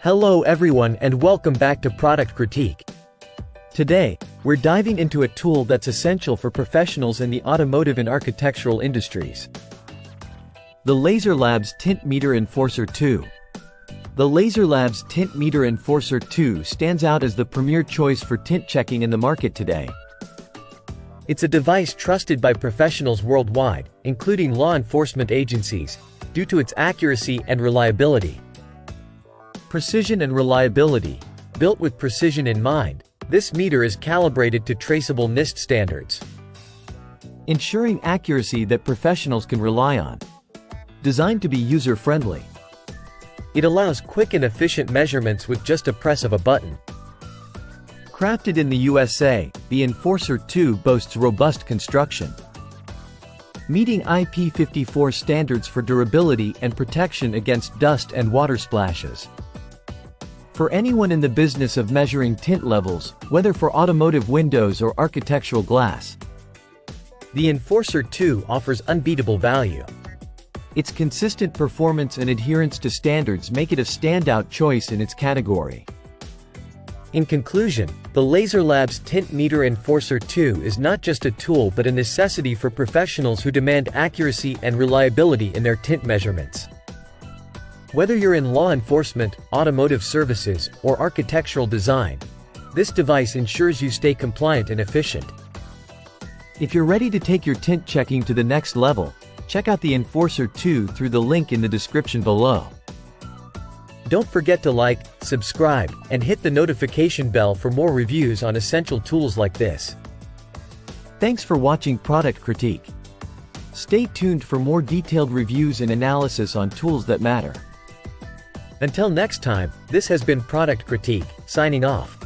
Hello everyone and welcome back to Product Critique. Today, we're diving into a tool that's essential for professionals in the automotive and architectural industries. The Laser Labs Tint Meter Enforcer 2. The Laser Labs Tint Meter Enforcer 2 stands out as the premier choice for tint checking in the market today. It's a device trusted by professionals worldwide, including law enforcement agencies, due to its accuracy and reliability. Precision and reliability. Built with precision in mind, this meter is calibrated to traceable NIST standards, ensuring accuracy that professionals can rely on. Designed to be user-friendly, it allows quick and efficient measurements with just a press of a button. Crafted in the USA, the Enforcer 2 boasts robust construction, meeting IP54 standards for durability and protection against dust and water splashes. For anyone in the business of measuring tint levels, whether for automotive windows or architectural glass, the Enforcer 2 offers unbeatable value. Its consistent performance and adherence to standards make it a standout choice in its category. In conclusion, the Laser Labs Tint Meter Enforcer 2 is not just a tool but a necessity for professionals who demand accuracy and reliability in their tint measurements. Whether you're in law enforcement, automotive services, or architectural design, this device ensures you stay compliant and efficient. If you're ready to take your tint checking to the next level, check out the Enforcer 2 through the link in the description below. Don't forget to like, subscribe, and hit the notification bell for more reviews on essential tools like this. Thanks for watching Product Critique. Stay tuned for more detailed reviews and analysis on tools that matter. Until next time, this has been Product Critique, signing off.